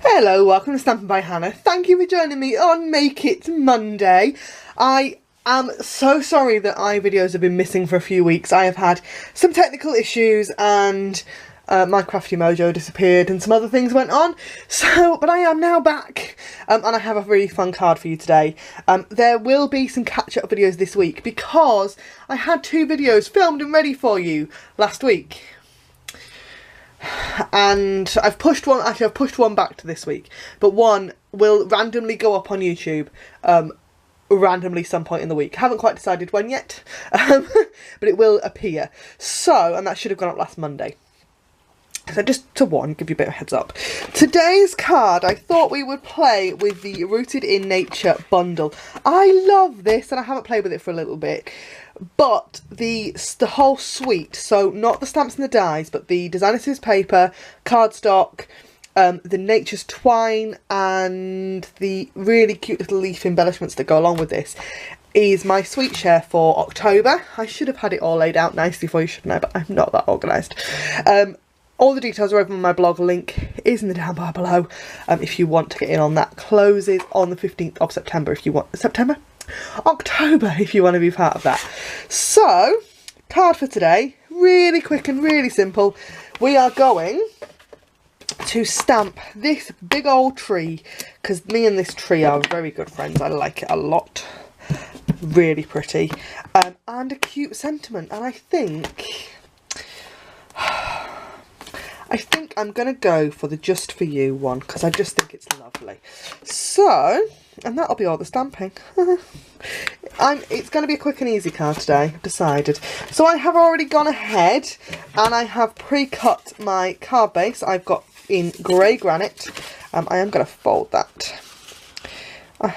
Hello, welcome to Stampin' by Hannah. Thank you for joining me on Make It Monday. I am so sorry that videos have been missing for a few weeks. I have had some technical issues and my crafty mojo disappeared and some other things went on. But I am now back and I have a really fun card for you today. There will be some catch-up videos this week because I had 2 videos filmed and ready for you last week. And I've pushed one back to this week, but one will randomly go up on YouTube randomly some point in the week. Haven't quite decided when yet, but it will appear. And that should have gone up last Monday. So just to give you a bit of a heads up. Today's card, I thought we would play with the Rooted in Nature bundle. I love this and I haven't played with it for a little bit. But the whole suite, so not the stamps and the dies, but the designer series paper, cardstock, the Nature's twine and the really cute little leaf embellishments that go along with this is my sweet share for October. I should have had it all laid out nicely for you, shouldn't I? But I'm not that organised. All the details are over on my blog. Link is in the down bar below if you want to get in on that. Closes on the 15th of September if you want. October if you want to be part of that. So, card for today, really quick and really simple. We are going to stamp this big old tree because me and this tree are very good friends. I like it a lot. Really pretty. And a cute sentiment. And I think I'm going to go for the Just For You one because I just think it's lovely. So, and that'll be all the stamping. It's going to be a quick and easy card today, I've decided. So I have already gone ahead and I have pre-cut my card base. I've got in grey granite. I am going to fold that.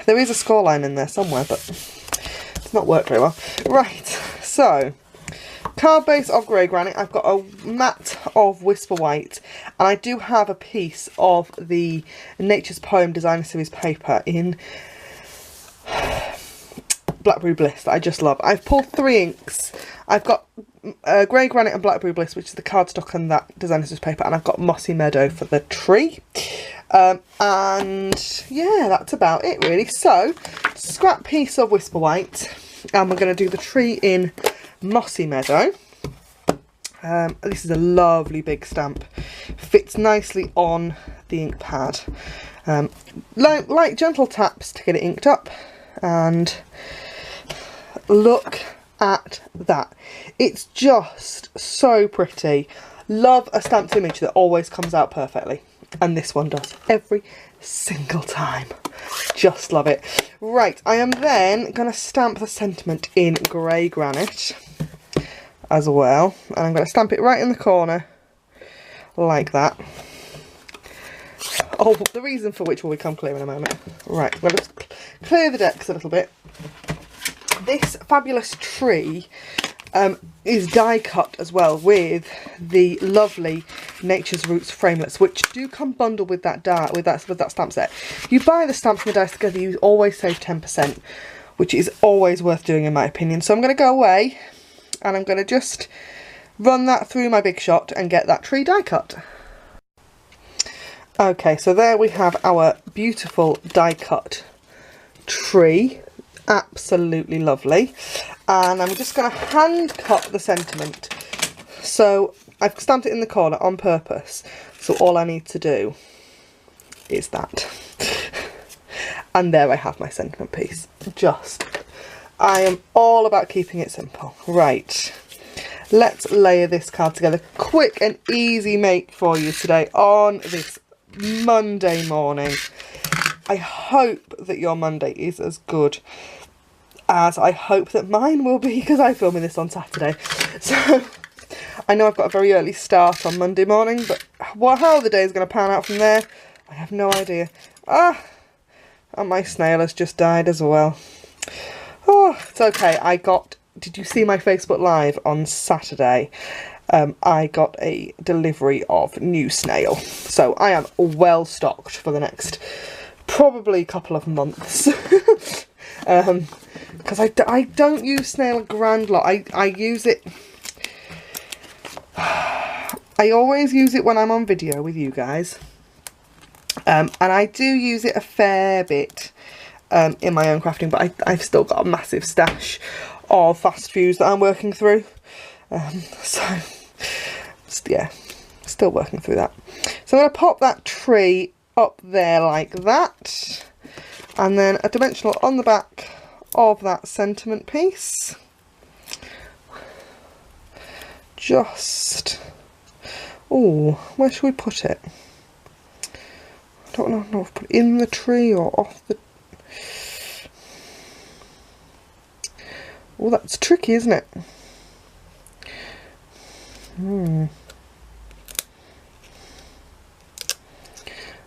There is a score line in there somewhere, but it's not worked very well. Right, so card base of grey granite. I've got a mat of Whisper White and I do have a piece of the Nature's Poem Designer Series paper in Blackberry Bliss that I just love. I've pulled 3 inks. I've got grey granite and Blackberry Bliss, which is the cardstock and that Designer Series paper, and I've got Mossy Meadow for the tree. And yeah, that's about it really. So, scrap piece of Whisper White and we're going to do the tree in Mossy Meadow. This is a lovely big stamp, fits nicely on the ink pad. Light gentle taps to get it inked up, and look at that, it's just so pretty. Love a stamped image that always comes out perfectly, and this one does every single time. Just love it. Right, I am then going to stamp the sentiment in grey granite as well, and I'm going to stamp it right in the corner like that. Oh, the reason for which will become clear in a moment. Right, I'm going to clear the decks a little bit. This fabulous tree is die cut as well with the lovely Nature's Roots framelets, which do come bundled with that stamp set. You buy the stamps and the dies together, you always save 10%, which is always worth doing in my opinion. So I'm going to go away and I'm going to just run that through my Big Shot and get that tree die cut. Okay, so there we have our beautiful die cut tree. Absolutely lovely. And I'm just going to hand cut the sentiment. So I've stamped it in the corner on purpose. So all I need to do is that. And there I have my sentiment piece. I am all about keeping it simple. Right, let's layer this card together. Quick and easy make for you today on this Monday morning. I hope that your Monday is as good as I hope that mine will be, because I'm filming this on Saturday. So I know I've got a very early start on Monday morning, but how the day is going to pan out from there, I have no idea. And my snail has just died as well. Oh, it's okay. Did you see my Facebook Live on Saturday? I got a delivery of new snail. So I am well stocked for the next probably couple of months. Because I don't use snail a grand lot. I use it... I always use it when I'm on video with you guys. and I do use it a fair bit in my own crafting, but I've still got a massive stash of fast fuse that I'm working through. So yeah, still working through that. So I'm going to pop that tree up there like that, and then a dimensional on the back of that sentiment piece. Just, oh, where should we put it? I don't know if to put it in the tree or off the... Oh, that's tricky, isn't it?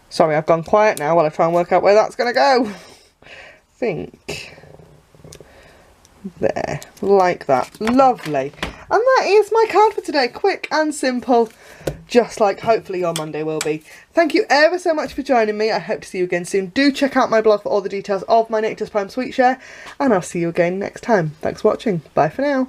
Sorry, I've gone quiet now while I try and work out where that's going to go. Think. There. Like that. Lovely. And that is my card for today. Quick and simple. Just like hopefully your Monday will be. Thank you ever so much for joining me. I hope to see you again soon. Do check out my blog for all the details of my Nectar's Prime Sweet Share. And I'll see you again next time. Thanks for watching. Bye for now.